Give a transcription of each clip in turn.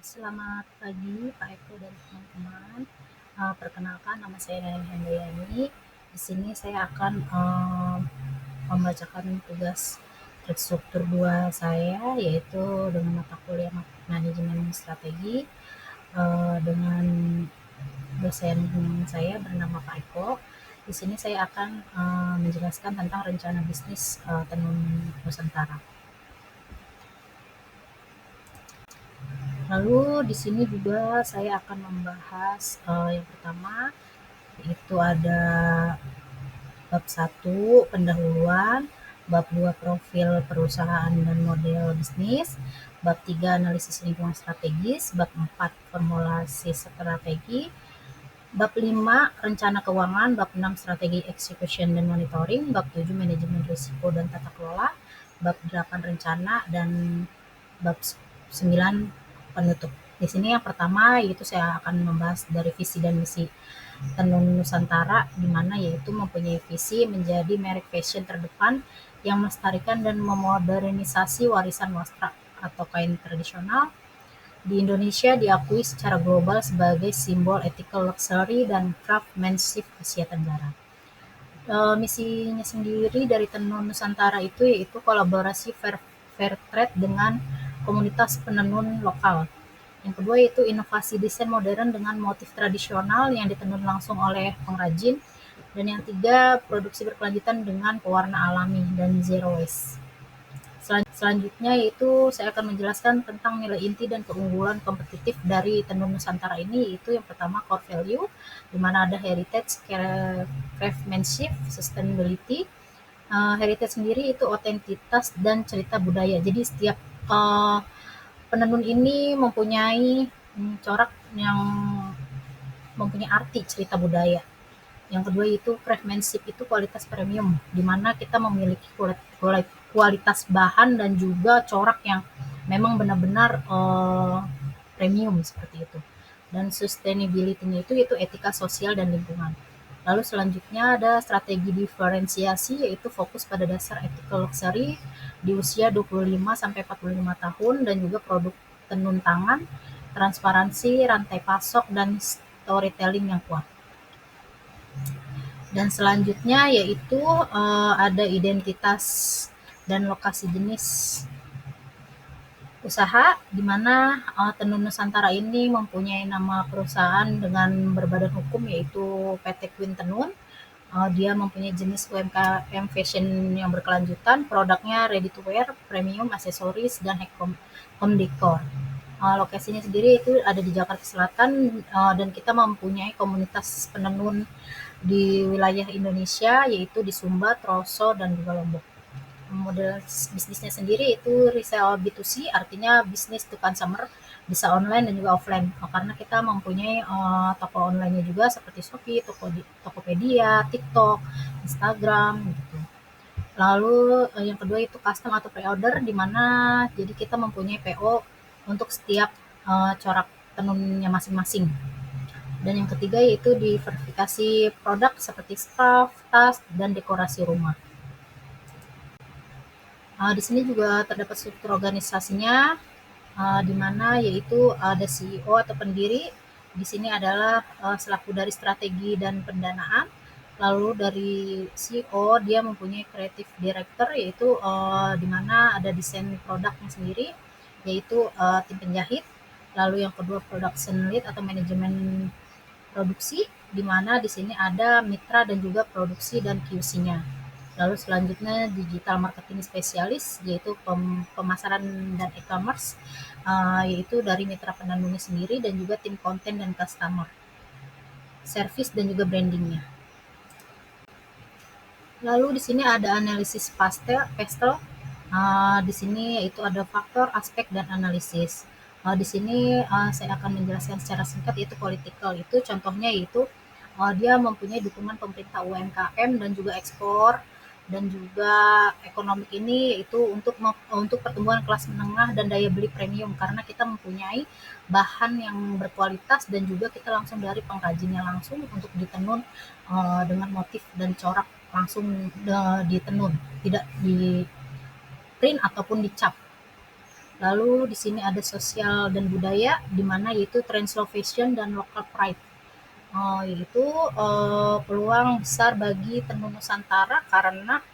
Selamat pagi Pak Eko dan teman-teman. Perkenalkan nama saya Nani Handayani. Di sini saya akan membacakan tugas terstruktur 2 saya, yaitu dengan mata kuliah manajemen strategi dengan dosen saya bernama Pak Eko. Di sini saya akan menjelaskan tentang rencana bisnis Tenun Nusantara. Lalu di sini juga saya akan membahas yang pertama yaitu ada bab 1 pendahuluan, bab 2 profil perusahaan dan model bisnis, bab 3 analisis lingkungan strategis, bab 4 formulasi strategi, bab 5 rencana keuangan, bab 6 strategi execution dan monitoring, bab 7 manajemen risiko dan tata kelola, bab 8 rencana, dan bab 9 penutup. Di sini yang pertama yaitu saya akan membahas dari visi dan misi Tenun Nusantara, di mana yaitu mempunyai visi menjadi merek fashion terdepan yang melestarikan dan memodernisasi warisan wastra atau kain tradisional di Indonesia, diakui secara global sebagai simbol ethical luxury dan craftsmanship Asia Tenggara. Misinya sendiri dari Tenun Nusantara itu yaitu kolaborasi fair trade dengan komunitas penenun lokal. Yang kedua itu inovasi desain modern dengan motif tradisional yang ditenun langsung oleh pengrajin. Dan yang tiga, produksi berkelanjutan dengan pewarna alami dan zero waste. Selanjutnya yaitu saya akan menjelaskan tentang nilai inti dan keunggulan kompetitif dari Tenun Nusantara ini, yaitu yang pertama core value, di mana ada heritage, craftsmanship, sustainability. Heritage sendiri itu otentitas dan cerita budaya. Jadi setiap penenun ini mempunyai corak yang mempunyai arti cerita budaya. Yang kedua itu craftsmanship, itu kualitas premium, di mana kita memiliki kualitas bahan dan juga corak yang memang benar-benar premium seperti itu. Dan sustainability-nya itu etika sosial dan lingkungan. Lalu selanjutnya ada strategi diferensiasi, yaitu fokus pada dasar ethical luxury di usia 25-45 tahun, dan juga produk tenun tangan, transparansi, rantai pasok, dan storytelling yang kuat. Dan selanjutnya yaitu ada identitas dan lokasi jenis usaha, di mana Tenun Nusantara ini mempunyai nama perusahaan dengan berbadan hukum yaitu PT Queen Tenun. Dia mempunyai jenis UMKM fashion yang berkelanjutan, produknya ready to wear, premium, aksesoris, dan home decor. Lokasinya sendiri itu ada di Jakarta Selatan, dan kita mempunyai komunitas penenun di wilayah Indonesia, yaitu di Sumba, Troso, dan juga Lombok. Model bisnisnya sendiri itu resell B2C, artinya bisnis to consumer, bisa online dan juga offline. Karena kita mempunyai toko online-nya juga seperti Shopee, Tokopedia, TikTok, Instagram gitu. Lalu yang kedua itu custom atau pre-order, di mana jadi kita mempunyai PO untuk setiap corak tenunnya masing-masing. Dan yang ketiga yaitu diversifikasi produk seperti scarf, tas, dan dekorasi rumah. Di sini juga terdapat struktur organisasinya, di mana yaitu ada CEO atau pendiri. Di sini adalah selaku dari strategi dan pendanaan. Lalu dari CEO dia mempunyai creative director, yaitu di mana ada desain produknya sendiri, yaitu tim penjahit. Lalu yang kedua production lead atau manajemen produksi, di mana di sini ada mitra dan juga produksi dan QC-nya. Lalu selanjutnya digital marketing spesialis, yaitu pemasaran dan e-commerce, yaitu dari mitra penenunnya sendiri dan juga tim konten dan customer service dan juga brandingnya. Lalu di sini ada analisis pastel. Di sini yaitu ada faktor, aspek, dan analisis. Di sini saya akan menjelaskan secara singkat, yaitu political. Itu contohnya yaitu dia mempunyai dukungan pemerintah UMKM dan juga ekspor, dan juga ekonomi ini yaitu untuk pertumbuhan kelas menengah dan daya beli premium, karena kita mempunyai bahan yang berkualitas dan juga kita langsung dari pengrajinnya langsung untuk ditenun dengan motif dan corak langsung ditenun, tidak di print ataupun dicap. Lalu di sini ada sosial dan budaya, di mana yaitu trend slow fashion dan local pride. Yaitu peluang besar bagi tenun Nusantara karena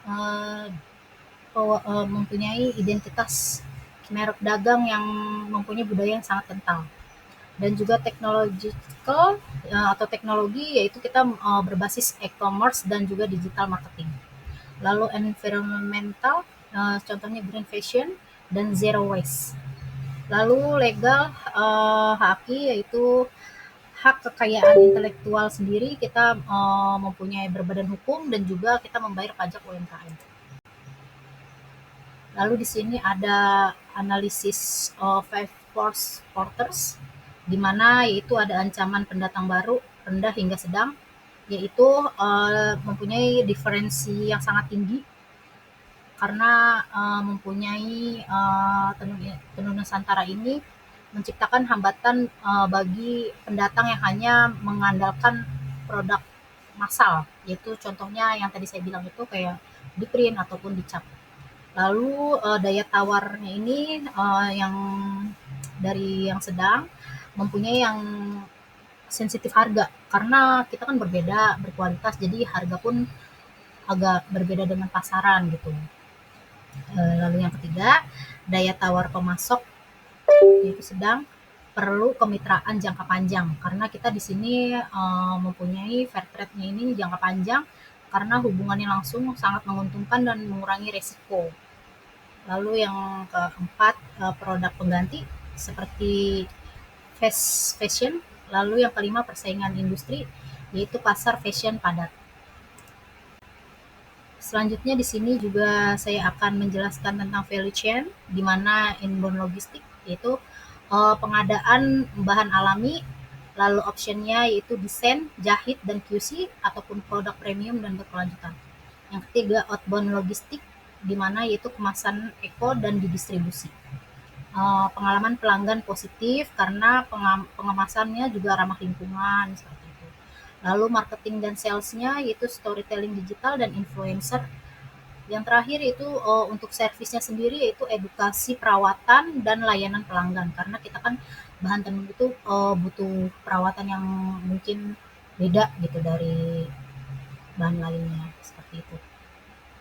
uh, mempunyai identitas merek dagang yang mempunyai budaya yang sangat kental. Dan juga technological atau teknologi, yaitu kita berbasis e-commerce dan juga digital marketing. Lalu environmental, contohnya green fashion dan zero waste. Lalu legal, HAKI, yaitu hak kekayaan intelektual sendiri, kita mempunyai berbadan hukum dan juga kita membayar pajak UMKM. Lalu di sini ada analisis five force quarters, di mana yaitu ada ancaman pendatang baru, rendah hingga sedang, yaitu mempunyai diferensi yang sangat tinggi karena mempunyai tenun Nusantara ini menciptakan hambatan bagi pendatang yang hanya mengandalkan produk massal, yaitu contohnya yang tadi saya bilang itu kayak di print ataupun dicap. Lalu daya tawarnya ini yang dari yang sedang mempunyai yang sensitif harga karena kita kan berbeda berkualitas, jadi harga pun agak berbeda dengan pasaran gitu. Lalu yang ketiga, daya tawar pemasok yaitu sedang, perlu kemitraan jangka panjang karena kita di sini mempunyai fair trade-nya ini jangka panjang karena hubungannya langsung sangat menguntungkan dan mengurangi resiko. Lalu yang keempat, produk pengganti seperti fast fashion. Lalu yang kelima, persaingan industri, yaitu pasar fashion padat. Selanjutnya di sini juga saya akan menjelaskan tentang value chain, di mana inbound logistik, yaitu pengadaan bahan alami, lalu optionnya yaitu desain, jahit, dan QC, ataupun produk premium dan berkelanjutan. Yang ketiga, outbound logistik, di mana yaitu kemasan eko dan didistribusi. Pengalaman pelanggan positif karena pengemasannya juga ramah lingkungan seperti itu. Lalu marketing dan salesnya yaitu storytelling digital dan influencer. Yang terakhir itu untuk servisnya sendiri yaitu edukasi perawatan dan layanan pelanggan karena kita kan bahan tenun itu butuh perawatan yang mungkin beda gitu dari bahan lainnya seperti itu.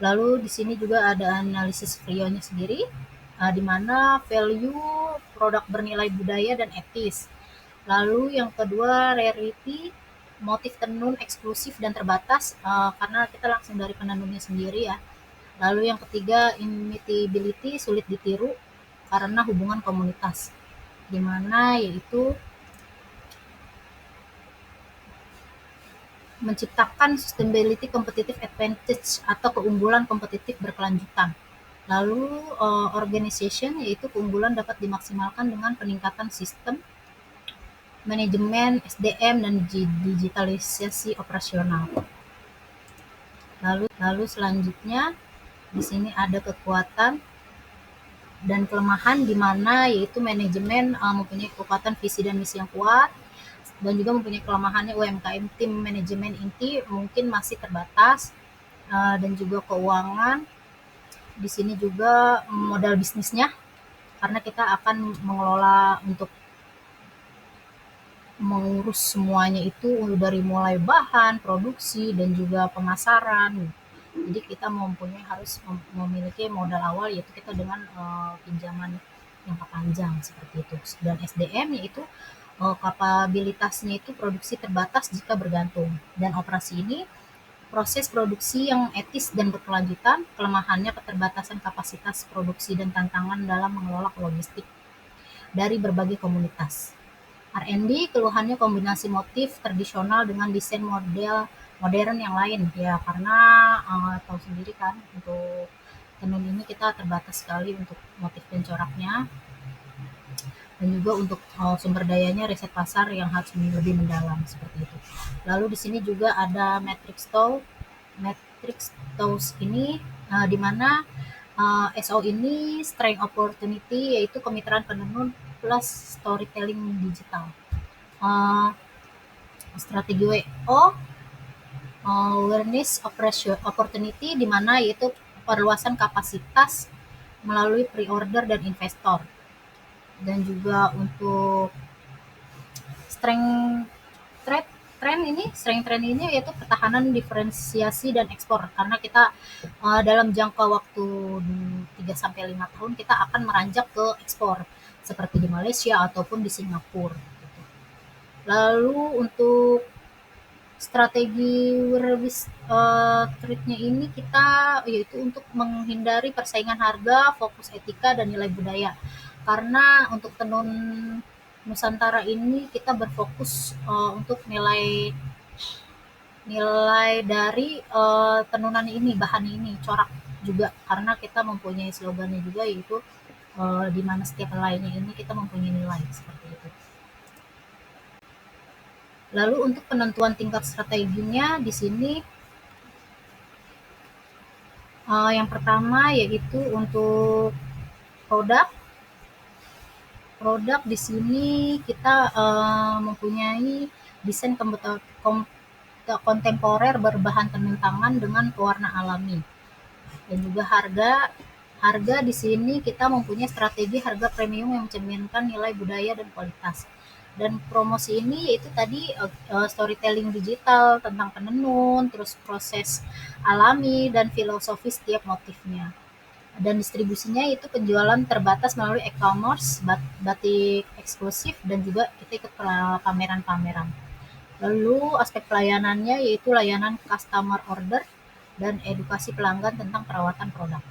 Lalu di sini juga ada analisis Frio-nya sendiri, di mana value produk bernilai budaya dan etis. Lalu yang kedua rarity, motif tenun eksklusif dan terbatas karena kita langsung dari penenunnya sendiri ya. Lalu yang ketiga imitability, sulit ditiru karena hubungan komunitas, di mana yaitu menciptakan sustainability competitive advantage atau keunggulan kompetitif berkelanjutan. Lalu organization, yaitu keunggulan dapat dimaksimalkan dengan peningkatan sistem, manajemen, SDM, dan digitalisasi operasional. Lalu selanjutnya di sini ada kekuatan dan kelemahan, di mana yaitu manajemen mempunyai kekuatan visi dan misi yang kuat, dan juga mempunyai kelemahannya UMKM tim manajemen inti mungkin masih terbatas, dan juga keuangan. Di sini juga modal bisnisnya karena kita akan mengelola untuk mengurus semuanya itu dari mulai bahan, produksi, dan juga pemasaran. Jadi kita harus memiliki modal awal yaitu kita dengan pinjaman jangka panjang seperti itu. Dan SDM yaitu kapabilitasnya itu produksi terbatas jika bergantung. Dan operasi ini proses produksi yang etis dan berkelanjutan, kelemahannya keterbatasan kapasitas produksi dan tantangan dalam mengelola logistik dari berbagai komunitas. R&D keluhannya kombinasi motif tradisional dengan desain model modern yang lain ya karena tahu sendiri kan untuk tenun ini kita terbatas sekali untuk motif dan coraknya, dan juga untuk sumber dayanya riset pasar yang harus lebih mendalam seperti itu. Lalu di sini juga ada matrix tools ini di mana SO ini strength opportunity yaitu kemitraan penenun plus storytelling digital. Strategi WO awareness opportunity di mana yaitu perluasan kapasitas melalui pre-order dan investor. Dan juga untuk strength trade strength trend ini yaitu pertahanan, diferensiasi dan ekspor, karena kita dalam jangka waktu 3 sampai 5 tahun kita akan meranjak ke ekspor seperti di Malaysia ataupun di Singapura. Lalu untuk strategi trade-nya ini kita yaitu untuk menghindari persaingan harga, fokus etika dan nilai budaya. Karena untuk tenun Nusantara ini kita berfokus untuk nilai nilai dari tenunan ini, bahan ini, corak juga, karena kita mempunyai slogannya juga yaitu di mana setiap helainya ini kita mempunyai nilai seperti itu. Lalu untuk penentuan tingkat strateginya di sini yang pertama yaitu untuk produk. Produk di sini kita mempunyai desain kontemporer berbahan tenun tangan dengan pewarna alami. Dan juga harga. Harga di sini kita mempunyai strategi harga premium yang mencerminkan nilai budaya dan kualitas. Dan promosi ini yaitu tadi storytelling digital tentang penenun, terus proses alami dan filosofi setiap motifnya. Dan distribusinya itu penjualan terbatas melalui e-commerce, batik eksklusif, dan juga kita ikut pameran-pameran. Lalu aspek pelayanannya yaitu layanan customer order dan edukasi pelanggan tentang perawatan produk.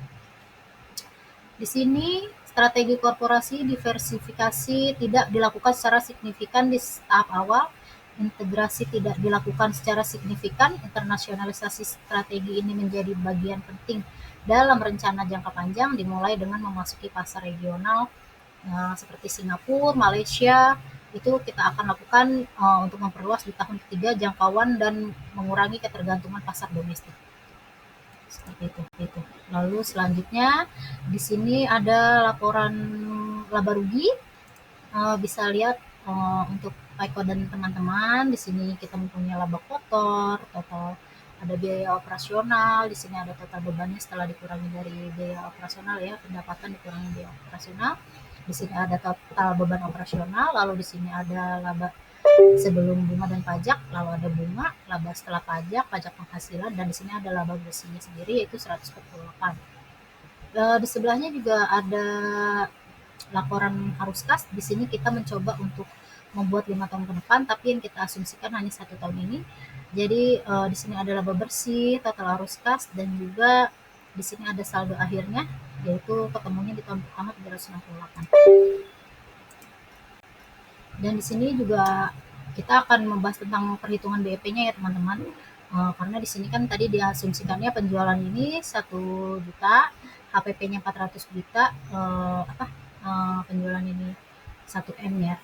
Di sini strategi korporasi diversifikasi tidak dilakukan secara signifikan di tahap awal, integrasi tidak dilakukan secara signifikan, internasionalisasi strategi ini menjadi bagian penting dalam rencana jangka panjang, dimulai dengan memasuki pasar regional seperti Singapura, Malaysia, itu kita akan lakukan untuk memperluas di tahun ketiga jangkauan dan mengurangi ketergantungan pasar domestik. Seperti itu. Lalu selanjutnya di sini ada laporan laba rugi. Bisa lihat untuk Paiko dan teman-teman, di sini kita mempunyai laba kotor, total ada biaya operasional, di sini ada total bebannya setelah dikurangi dari biaya operasional ya, pendapatan dikurangi biaya operasional. Di sini ada total beban operasional, lalu di sini ada laba sebelum bunga dan pajak, lalu ada bunga, laba setelah pajak, pajak penghasilan, dan di sini ada laba bersihnya sendiri yaitu 148. Di sebelahnya juga ada laporan arus kas. Di sini kita mencoba untuk membuat 5 tahun ke depan, tapi yang kita asumsikan hanya 1 tahun ini. Jadi di sini ada laba bersih, total arus kas, dan juga di sini ada saldo akhirnya, yaitu ketemunya di tahun pertama 368. Dan di sini juga kita akan membahas tentang perhitungan BEP-nya ya teman-teman. Karena di sini kan tadi diasumsikannya penjualan ini 1 juta, HPP-nya 400 juta, penjualan ini 1 M ya.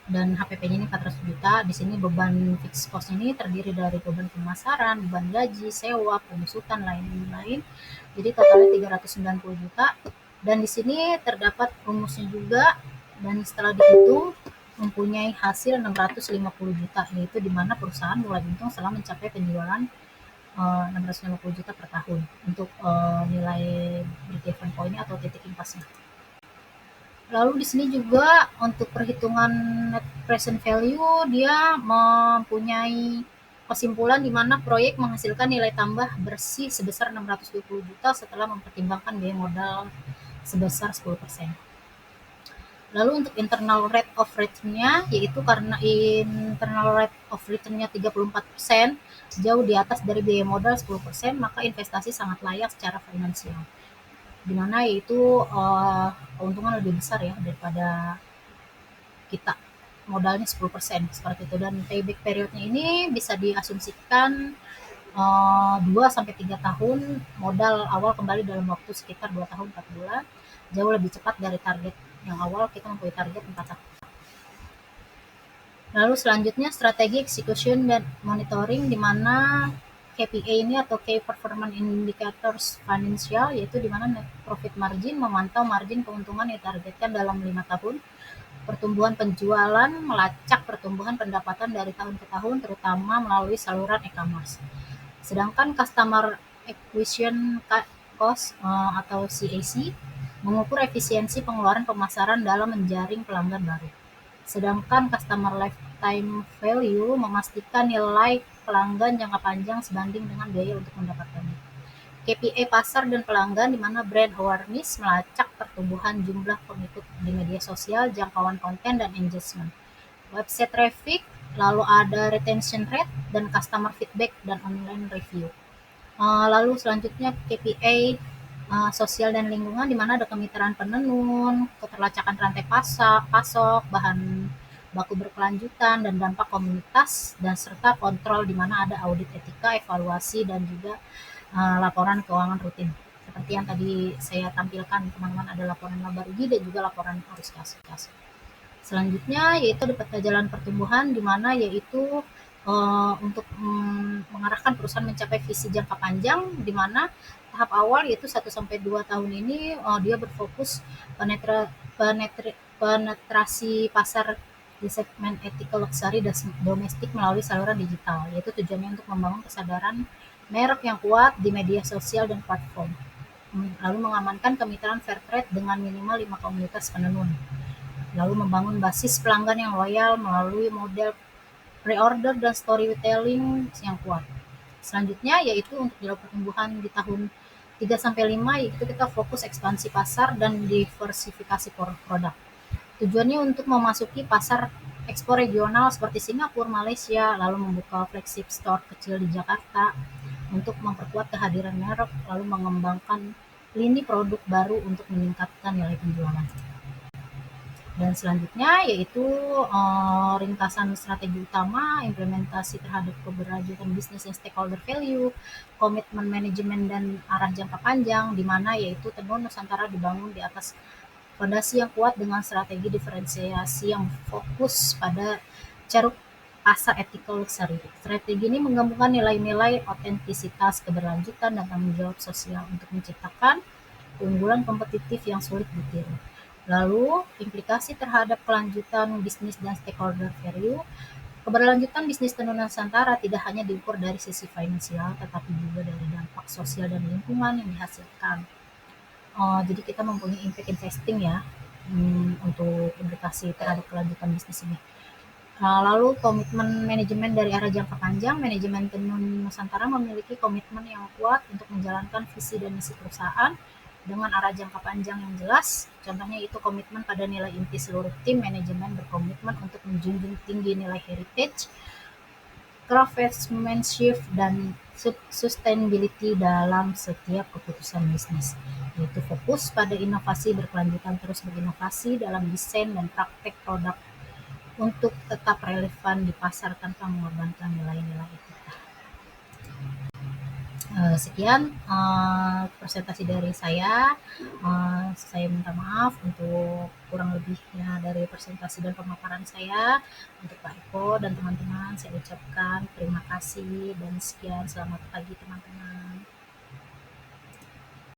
Dan HPP-nya ini 400 juta. Di sini beban fixed cost ini terdiri dari beban pemasaran, beban gaji, sewa, pengusutan, lain-lain. Jadi totalnya 390 juta. Dan di sini terdapat rumusnya juga, dan setelah dihitung mempunyai hasil 650 juta, yaitu di mana perusahaan mulai untung setelah mencapai penjualan 650 juta per tahun untuk nilai break-even point-nya atau titik impasnya. Lalu di sini juga untuk perhitungan net present value, dia mempunyai kesimpulan di mana proyek menghasilkan nilai tambah bersih sebesar 620 juta setelah mempertimbangkan biaya modal sebesar 10%. Lalu untuk internal rate of return-nya, yaitu karena internal rate of return-nya 34%, jauh di atas dari biaya modal 10%, maka investasi sangat layak secara finansial. Di mana yaitu keuntungan lebih besar ya daripada kita modalnya 10% seperti itu. Dan payback periodnya ini bisa diasumsikan 2-3 tahun, modal awal kembali dalam waktu sekitar 2 tahun 4 bulan, jauh lebih cepat dari target yang awal kita mempunyai target 4 tahun. Lalu selanjutnya strategi execution dan monitoring, di mana KPI ini atau Key Performance Indicators Financial, yaitu di mana net profit margin memantau margin keuntungan yang ditargetkan dalam 5 tahun, pertumbuhan penjualan melacak pertumbuhan pendapatan dari tahun ke tahun, terutama melalui saluran e-commerce. Sedangkan customer acquisition cost atau CAC, mengukur efisiensi pengeluaran pemasaran dalam menjaring pelanggan baru. Sedangkan customer lifetime value memastikan nilai pelanggan jangka panjang sebanding dengan biaya untuk mendapatkannya. KPI pasar dan pelanggan di mana brand awareness melacak pertumbuhan jumlah pengikut di media sosial, jangkauan konten, dan engagement. Website traffic, lalu ada retention rate dan customer feedback dan online review. Lalu selanjutnya KPI sosial dan lingkungan di mana ada kemitraan penenun, keterlacakan rantai pasok, bahan baku berkelanjutan, dan dampak komunitas, dan serta kontrol di mana ada audit etika, evaluasi, dan juga laporan keuangan rutin. Seperti yang tadi saya tampilkan, teman-teman, ada laporan laba rugi dan juga laporan arus kas. Selanjutnya yaitu ada peta jalan pertumbuhan di mana yaitu untuk mengarahkan perusahaan mencapai visi jangka panjang di mana tahap awal yaitu 1 sampai 2 tahun ini dia berfokus penetrasi pasar di segmen ethical luxury dan domestik melalui saluran digital, yaitu tujuannya untuk membangun kesadaran merek yang kuat di media sosial dan platform. Lalu mengamankan kemitraan fair trade dengan minimal 5 komunitas penenun. Lalu membangun basis pelanggan yang loyal melalui model pre-order dan storytelling yang kuat. Selanjutnya yaitu untuk jalur pertumbuhan di tahun 3 sampai 5 yaitu kita fokus ekspansi pasar dan diversifikasi produk. Tujuannya untuk memasuki pasar ekspor regional seperti Singapura, Malaysia, lalu membuka flagship store kecil di Jakarta untuk memperkuat kehadiran merek, lalu mengembangkan lini produk baru untuk meningkatkan nilai penjualan. Dan selanjutnya yaitu ringkasan strategi utama, implementasi terhadap keberlanjutan bisnis yang stakeholder value, komitmen manajemen dan arah jangka panjang, di mana yaitu Tenun Nusantara dibangun di atas fondasi yang kuat dengan strategi diferensiasi yang fokus pada ceruk pasar ethical luxury. Strategi ini menggabungkan nilai-nilai otentisitas, keberlanjutan, dan tanggung jawab sosial untuk menciptakan keunggulan kompetitif yang sulit ditiru. Lalu, implikasi terhadap kelanjutan bisnis dan stakeholder value. Keberlanjutan bisnis Tenun Nusantara tidak hanya diukur dari sisi finansial, tetapi juga dari dampak sosial dan lingkungan yang dihasilkan. Jadi kita mempunyai impact investing ya, untuk implikasi terhadap kelanjutan bisnis ini. Lalu komitmen manajemen dari arah jangka panjang, manajemen Tenun Nusantara memiliki komitmen yang kuat untuk menjalankan visi dan misi perusahaan dengan arah jangka panjang yang jelas. Contohnya itu komitmen pada nilai inti seluruh tim manajemen berkomitmen untuk menjunjung tinggi nilai heritage, craftsmanship, dan sustainability dalam setiap keputusan bisnis, yaitu fokus pada inovasi berkelanjutan, terus berinovasi dalam desain dan praktek produk untuk tetap relevan di pasar tanpa mengorbankan nilai-nilai etika. Sekian presentasi dari saya. Saya minta maaf untuk kurang lebihnya dari presentasi dan pemaparan saya. Untuk Pak Eko dan teman-teman, saya ucapkan terima kasih dan sekian. Selamat pagi teman-teman.